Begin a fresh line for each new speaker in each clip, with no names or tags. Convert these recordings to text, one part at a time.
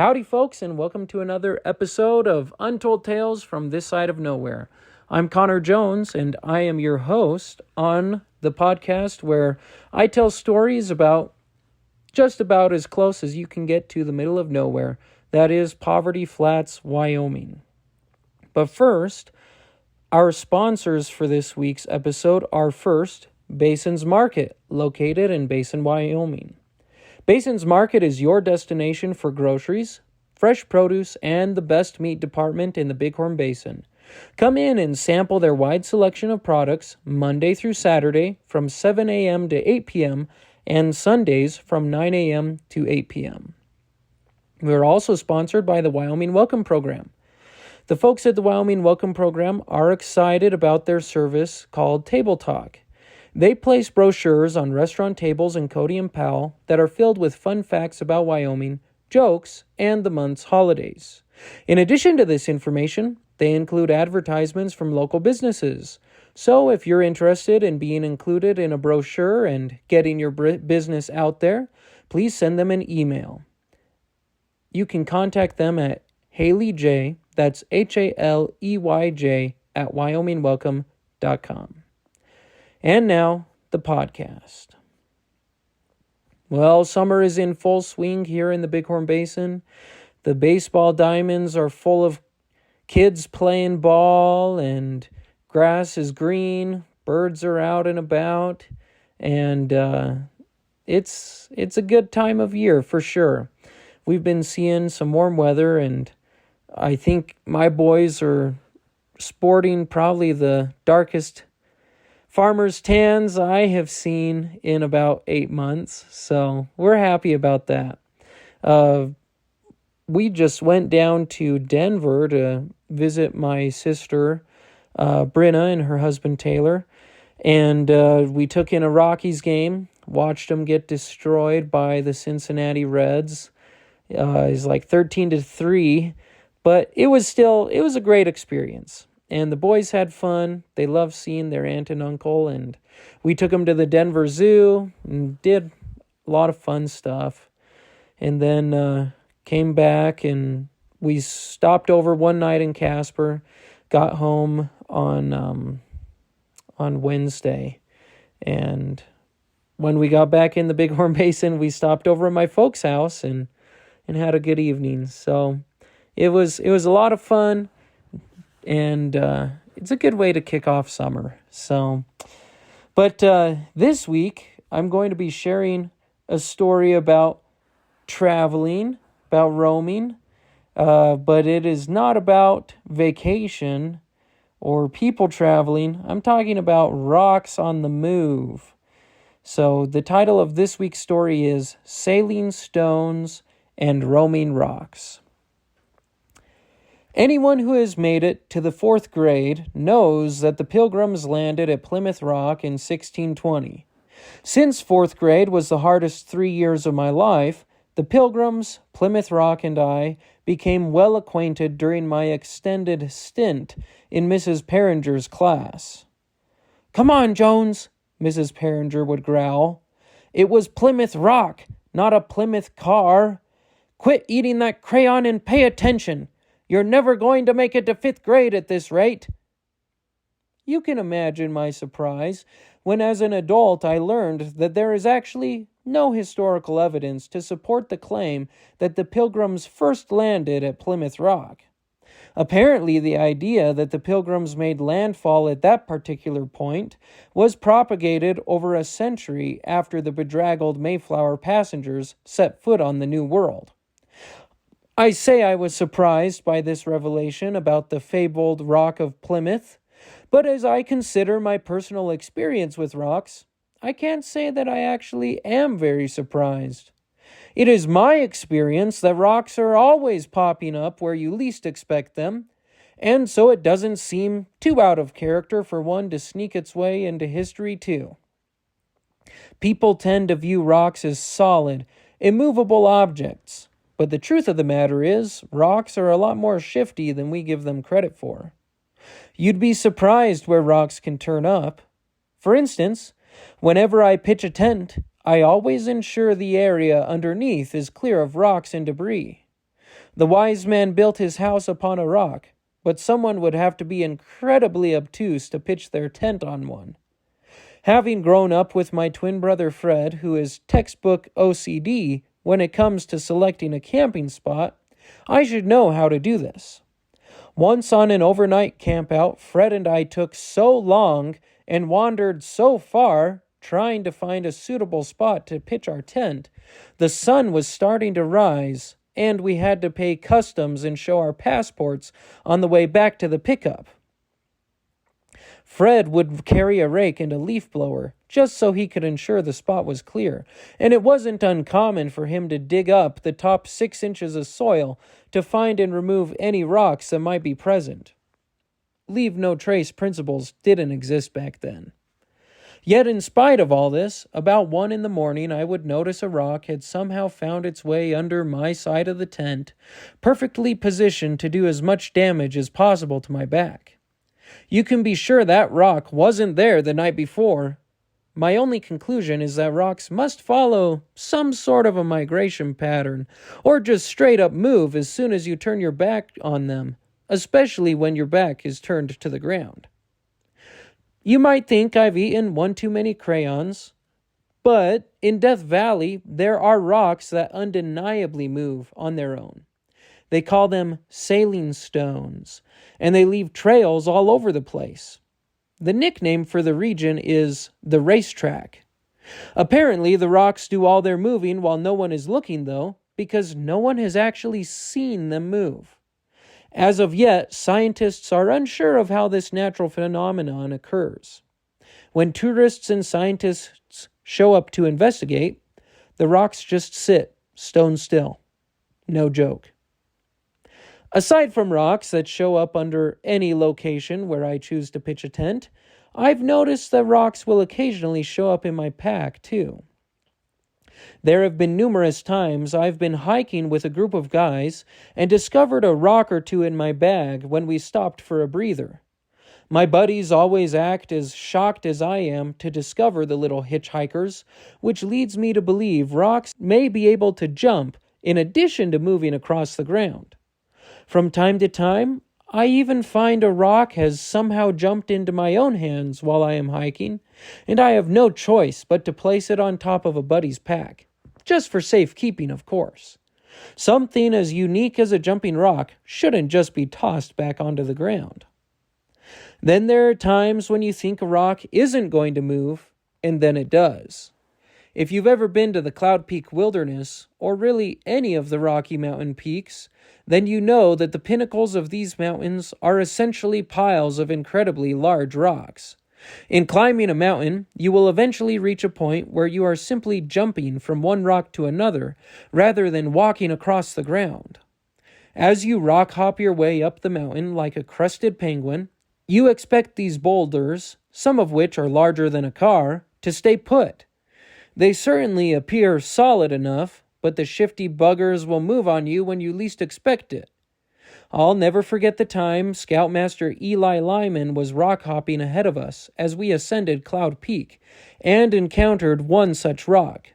Howdy, folks, and welcome to another episode of Untold Tales from This Side of Nowhere. I'm Connor Jones, and I am your host on the podcast where I tell stories about just about as close as you can get to the middle of nowhere, that is Poverty Flats, Wyoming. But first, our sponsors for this week's episode are first, Basins Market, located in Basin, Wyoming. Basins Market is your destination for groceries, fresh produce, and the best meat department in the Bighorn Basin. Come in and sample their wide selection of products Monday through Saturday from 7 a.m. to 8 p.m. and Sundays from 9 a.m. to 8 p.m. We are also sponsored by the Wyoming Welcome Program. The folks at the Wyoming Welcome Program are excited about their service called Table Talk. They place brochures on restaurant tables in Cody and Powell that are filled with fun facts about Wyoming, jokes, and the month's holidays. In addition to this information, they include advertisements from local businesses. So if you're interested in being included in a brochure and getting your business out there, please send them an email. You can contact them at Haley J, that's HALEYJ, at wyomingwelcome.com. And now, the podcast. Well, summer is in full swing here in the Bighorn Basin. The baseball diamonds are full of kids playing ball, and grass is green, birds are out and about, and it's a good time of year for sure. We've been seeing some warm weather, and I think my boys are sporting probably the darkest farmer's tans I have seen in about 8 months, so we're happy about that. We just went down to Denver to visit my sister, Brenna, and her husband, Taylor, and we took in a Rockies game, watched them get destroyed by the Cincinnati Reds. It's like 13-3, but it was a great experience. And the boys had fun. They loved seeing their aunt and uncle. And we took them to the Denver Zoo and did a lot of fun stuff. And then came back and we stopped over one night in Casper. Got home on Wednesday. And when we got back in the Bighorn Basin, we stopped over at my folks' house and had a good evening. So it was a lot of fun. And it's a good way to kick off summer. But this week, I'm going to be sharing a story about traveling, about roaming, but it is not about vacation or people traveling. I'm talking about rocks on the move. So the title of this week's story is Sailing Stones and Roaming Rocks. Anyone who has made it to the 4th grade knows that the Pilgrims landed at Plymouth Rock in 1620. Since 4th grade was the hardest 3 years of my life, the Pilgrims, Plymouth Rock, and I became well acquainted during my extended stint in Mrs. Perringer's class. "Come on, Jones," Mrs. Perringer would growl. "It was Plymouth Rock, not a Plymouth car. Quit eating that crayon and pay attention. You're never going to make it to 5th grade at this rate." You can imagine my surprise when as an adult I learned that there is actually no historical evidence to support the claim that the Pilgrims first landed at Plymouth Rock. Apparently, the idea that the Pilgrims made landfall at that particular point was propagated over a century after the bedraggled Mayflower passengers set foot on the New World. I say I was surprised by this revelation about the fabled Rock of Plymouth, but as I consider my personal experience with rocks, I can't say that I actually am very surprised. It is my experience that rocks are always popping up where you least expect them, and so it doesn't seem too out of character for one to sneak its way into history too. People tend to view rocks as solid, immovable objects. But the truth of the matter is, rocks are a lot more shifty than we give them credit for. You'd be surprised where rocks can turn up. For instance, whenever I pitch a tent, I always ensure the area underneath is clear of rocks and debris. The wise man built his house upon a rock, but someone would have to be incredibly obtuse to pitch their tent on one. Having grown up with my twin brother Fred, who is textbook OCD when it comes to selecting a camping spot, I should know how to do this. Once on an overnight campout, Fred and I took so long and wandered so far trying to find a suitable spot to pitch our tent, the sun was starting to rise, and we had to pay customs and show our passports on the way back to the pickup. Fred would carry a rake and a leaf blower, just so he could ensure the spot was clear, and it wasn't uncommon for him to dig up the top 6 inches of soil to find and remove any rocks that might be present. Leave no trace principles didn't exist back then. Yet in spite of all this, about 1 a.m, I would notice a rock had somehow found its way under my side of the tent, perfectly positioned to do as much damage as possible to my back. You can be sure that rock wasn't there the night before. My only conclusion is that rocks must follow some sort of a migration pattern, or just straight up move as soon as you turn your back on them, especially when your back is turned to the ground. You might think I've eaten one too many crayons, but in Death Valley, there are rocks that undeniably move on their own. They call them sailing stones, and they leave trails all over the place. The nickname for the region is the racetrack. Apparently, the rocks do all their moving while no one is looking, though, because no one has actually seen them move. As of yet, scientists are unsure of how this natural phenomenon occurs. When tourists and scientists show up to investigate, the rocks just sit stone still. No joke. Aside from rocks that show up under any location where I choose to pitch a tent, I've noticed that rocks will occasionally show up in my pack, too. There have been numerous times I've been hiking with a group of guys and discovered a rock or two in my bag when we stopped for a breather. My buddies always act as shocked as I am to discover the little hitchhikers, which leads me to believe rocks may be able to jump in addition to moving across the ground. From time to time, I even find a rock has somehow jumped into my own hands while I am hiking, and I have no choice but to place it on top of a buddy's pack. Just for safekeeping, of course. Something as unique as a jumping rock shouldn't just be tossed back onto the ground. Then there are times when you think a rock isn't going to move, and then it does. If you've ever been to the Cloud Peak Wilderness, or really any of the Rocky Mountain peaks, then you know that the pinnacles of these mountains are essentially piles of incredibly large rocks. In climbing a mountain, you will eventually reach a point where you are simply jumping from one rock to another, rather than walking across the ground. As you rock hop your way up the mountain like a crested penguin, you expect these boulders, some of which are larger than a car, to stay put. They certainly appear solid enough, but the shifty buggers will move on you when you least expect it. I'll never forget the time Scoutmaster Eli Lyman was rock hopping ahead of us as we ascended Cloud Peak and encountered one such rock.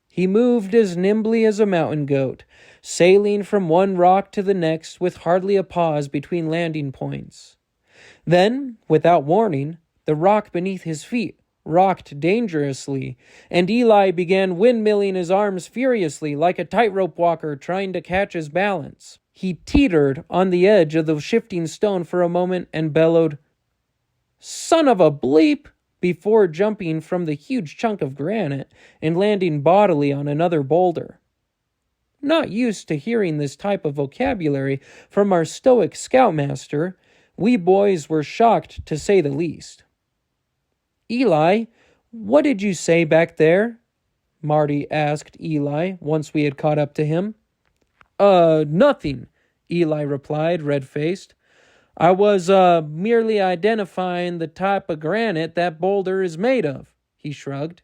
He moved as nimbly as a mountain goat, sailing from one rock to the next with hardly a pause between landing points. Then, without warning, the rock beneath his feet rocked dangerously, and Eli began windmilling his arms furiously like a tightrope walker trying to catch his balance. He teetered on the edge of the shifting stone for a moment and bellowed, "Son of a bleep!" before jumping from the huge chunk of granite and landing bodily on another boulder. Not used to hearing this type of vocabulary from our stoic scoutmaster, we boys were shocked to say the least. "Eli, what did you say back there?" Marty asked Eli once we had caught up to him. Nothing," Eli replied, red-faced. "I was, merely identifying the type of granite that boulder is made of," he shrugged.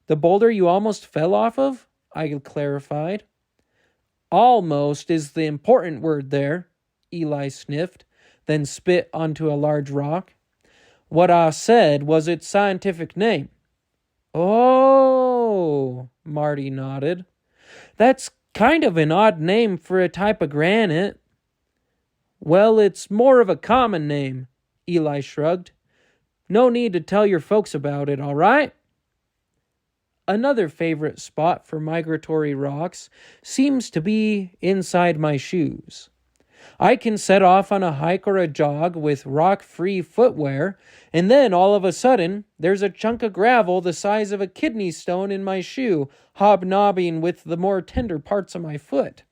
"The boulder you almost fell off of?" I clarified. "Almost is the important word there," Eli sniffed, then spit onto a large rock. "What I said was its scientific name." "Oh," Marty nodded. "That's Kind of an odd name for a type of granite. Well, it's more of a common name, Eli shrugged. No need to tell your folks about it, all right? Another favorite spot for migratory rocks seems to be inside my shoes. I can set off on a hike or a jog with rock-free footwear, and then all of a sudden, there's a chunk of gravel the size of a kidney stone in my shoe, hobnobbing with the more tender parts of my foot.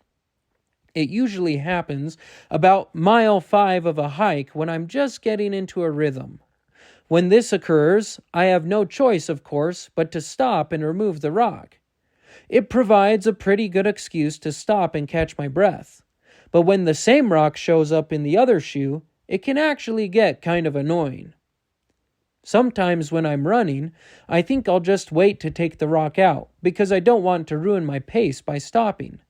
It usually happens about mile 5 of a hike when I'm just getting into a rhythm. When this occurs, I have no choice, of course, but to stop and remove the rock. It provides a pretty good excuse to stop and catch my breath. But when the same rock shows up in the other shoe, it can actually get kind of annoying. Sometimes when I'm running, I think I'll just wait to take the rock out because I don't want to ruin my pace by stopping.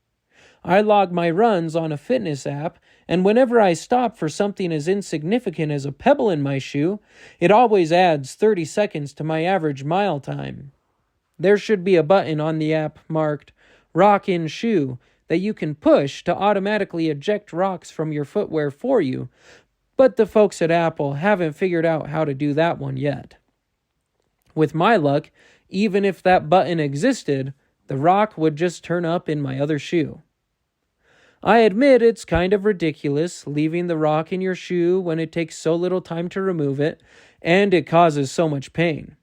I log my runs on a fitness app, and whenever I stop for something as insignificant as a pebble in my shoe, it always adds 30 seconds to my average mile time. There should be a button on the app marked Rock in Shoe that you can push to automatically eject rocks from your footwear for you, but the folks at Apple haven't figured out how to do that one yet. With my luck, even if that button existed, the rock would just turn up in my other shoe. I admit it's kind of ridiculous leaving the rock in your shoe when it takes so little time to remove it, and it causes so much pain.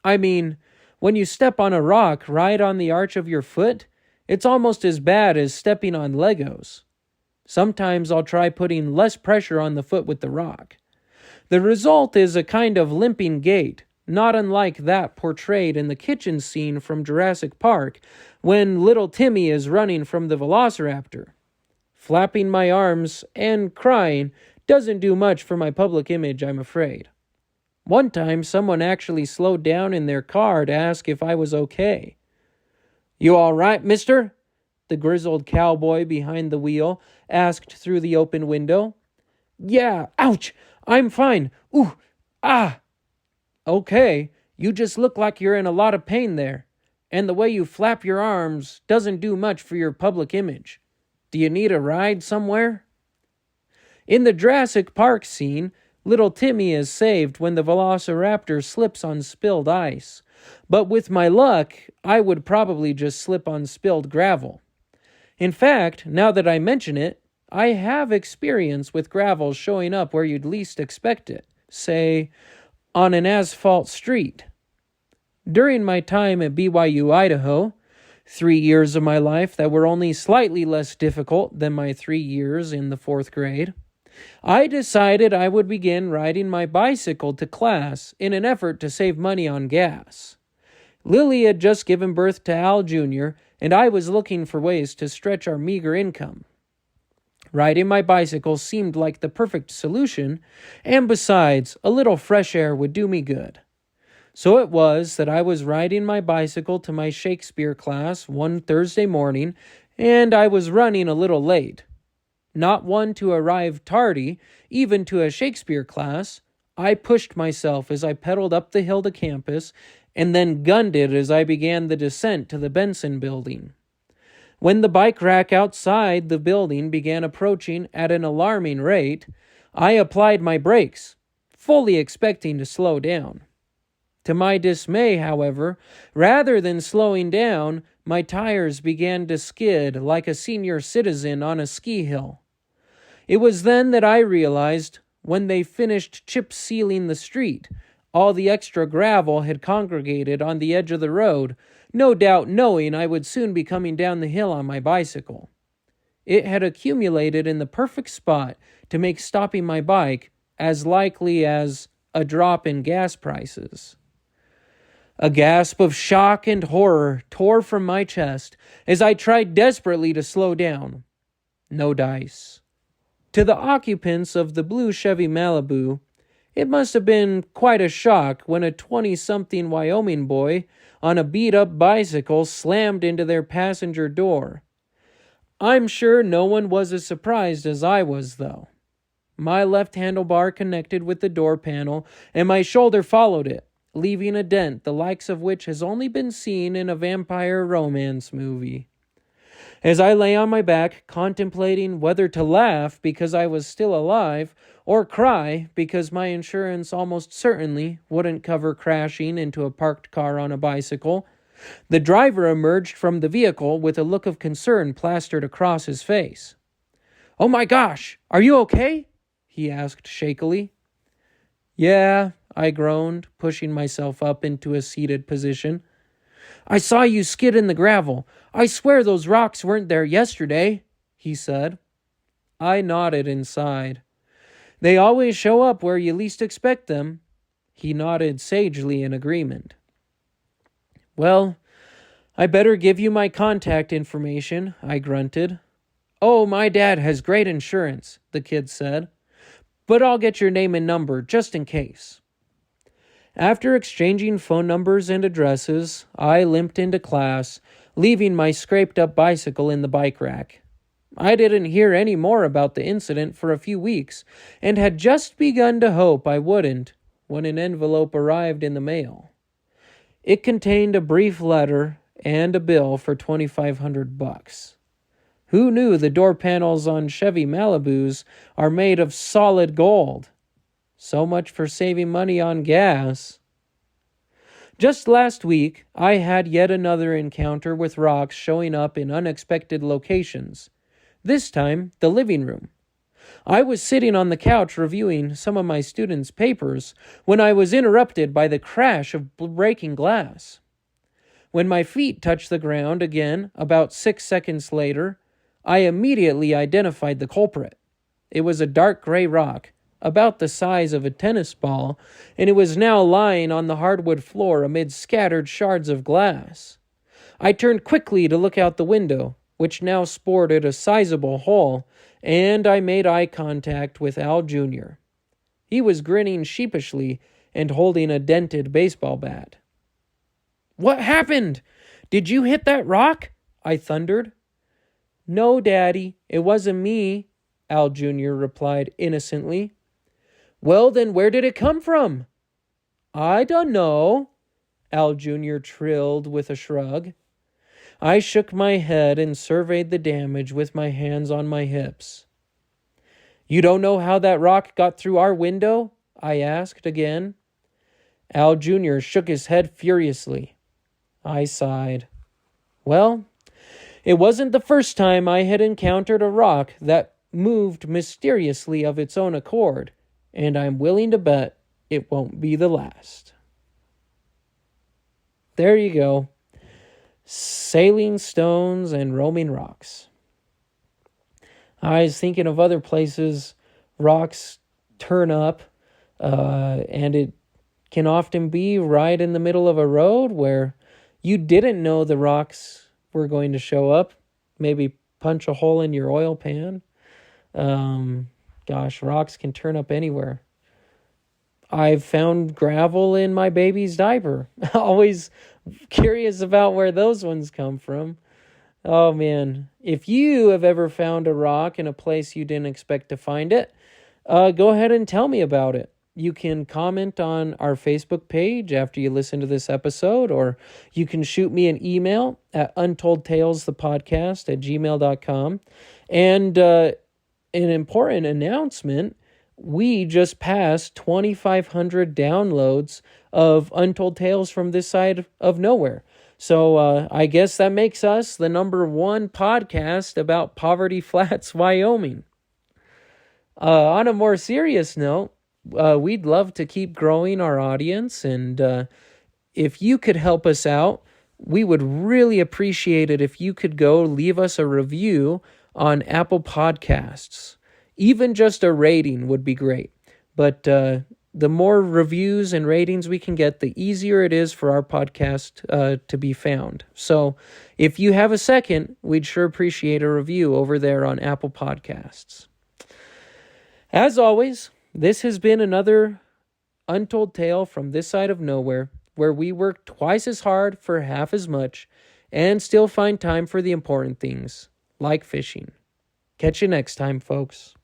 I mean, when you step on a rock right on the arch of your foot, it's almost as bad as stepping on Legos. Sometimes I'll try putting less pressure on the foot with the rock. The result is a kind of limping gait, not unlike that portrayed in the kitchen scene from Jurassic Park when little Timmy is running from the velociraptor. Flapping my arms and crying doesn't do much for my public image, I'm afraid. One time, someone actually slowed down in their car to ask if I was okay. "You all right, mister?" the grizzled cowboy behind the wheel asked through the open window. "Yeah, ouch, I'm fine. Ooh, ah." "Okay, you just look like you're in a lot of pain there, and the way you flap your arms doesn't do much for your public image. Do you need a ride somewhere?" In the Jurassic Park scene, little Timmy is saved when the velociraptor slips on spilled ice. But with my luck, I would probably just slip on spilled gravel. In fact, now that I mention it, I have experience with gravel showing up where you'd least expect it, say, on an asphalt street. During my time at BYU, Idaho, 3 years of my life that were only slightly less difficult than my 3 years in the 4th grade, I decided I would begin riding my bicycle to class in an effort to save money on gas. Lily had just given birth to Al Jr., and I was looking for ways to stretch our meager income. Riding my bicycle seemed like the perfect solution, and besides, a little fresh air would do me good. So it was that I was riding my bicycle to my Shakespeare class one Thursday morning, and I was running a little late. Not one to arrive tardy, even to a Shakespeare class, I pushed myself as I pedaled up the hill to campus, and then gunned it as I began the descent to the Benson building. When the bike rack outside the building began approaching at an alarming rate, I applied my brakes, fully expecting to slow down. To my dismay, however, rather than slowing down, my tires began to skid like a senior citizen on a ski hill. It was then that I realized, when they finished chip sealing the street, all the extra gravel had congregated on the edge of the road, no doubt knowing I would soon be coming down the hill on my bicycle. It had accumulated in the perfect spot to make stopping my bike as likely as a drop in gas prices. A gasp of shock and horror tore from my chest as I tried desperately to slow down. No dice. To the occupants of the blue Chevy Malibu, it must have been quite a shock when a 20-something Wyoming boy on a beat-up bicycle slammed into their passenger door. I'm sure no one was as surprised as I was, though. My left handlebar connected with the door panel, and my shoulder followed it, leaving a dent the likes of which has only been seen in a vampire romance movie. As I lay on my back, contemplating whether to laugh because I was still alive or cry because my insurance almost certainly wouldn't cover crashing into a parked car on a bicycle, the driver emerged from the vehicle with a look of concern plastered across his face. "Oh my gosh, are you okay?" he asked shakily. "Yeah," I groaned, pushing myself up into a seated position. "I saw you skid in the gravel. I swear those rocks weren't there yesterday," he said. I nodded and sighed. "They always show up where you least expect them." He nodded sagely in agreement. "Well, I better give you my contact information," I grunted. "Oh, my dad has great insurance," the kid said. "But I'll get your name and number just in case." After exchanging phone numbers and addresses, I limped into class, leaving my scraped-up bicycle in the bike rack. I didn't hear any more about the incident for a few weeks, and had just begun to hope I wouldn't when an envelope arrived in the mail. It contained a brief letter and a bill for $2,500. Who knew the door panels on Chevy Malibus are made of solid gold? So much for saving money on gas. Just last week, I had yet another encounter with rocks showing up in unexpected locations. This time, the living room. I was sitting on the couch reviewing some of my students' papers when I was interrupted by the crash of breaking glass. When my feet touched the ground again about 6 seconds later, I immediately identified the culprit. It was a dark gray rock, about the size of a tennis ball, and it was now lying on the hardwood floor amid scattered shards of glass. I turned quickly to look out the window, which now sported a sizable hole, and I made eye contact with Al Jr. He was grinning sheepishly and holding a dented baseball bat. "What happened? Did you hit that rock?" I thundered. "No, Daddy, it wasn't me," Al Jr. replied innocently. "Well, then where did it come from?" "I dunno," Al Jr. trilled with a shrug. I shook my head and surveyed the damage with my hands on my hips. "You don't know how that rock got through our window?" I asked again. Al Jr. shook his head furiously. I sighed. Well, it wasn't the first time I had encountered a rock that moved mysteriously of its own accord, and I'm willing to bet it won't be the last. There you go. Sailing stones and roaming rocks. I was thinking of other places rocks turn up, and it can often be right in the middle of a road where you didn't know the rocks were going to show up. Maybe punch a hole in your oil pan. Rocks can turn up anywhere. I've found gravel in my baby's diaper. Always curious about where those ones come from. Oh man, if you have ever found a rock in a place you didn't expect to find it, go ahead and tell me about it. You can comment on our Facebook page after you listen to this episode, or you can shoot me an email at untoldtalesthepodcast@gmail.com. And an important announcement, we just passed 2,500 downloads of Untold Tales from this side of nowhere. So I guess that makes us the #1 podcast about Poverty Flats, Wyoming. On a more serious note, we'd love to keep growing our audience, and if you could help us out, we would really appreciate it if you could go leave us a review on Apple Podcasts. Even just a rating would be great. But the more reviews and ratings we can get, the easier it is for our podcast to be found. So if you have a second, we'd sure appreciate a review over there on Apple Podcasts. As always, this has been another Untold Tale from this side of nowhere, where we work twice as hard for half as much and still find time for the important things, like fishing. Catch you next time, folks.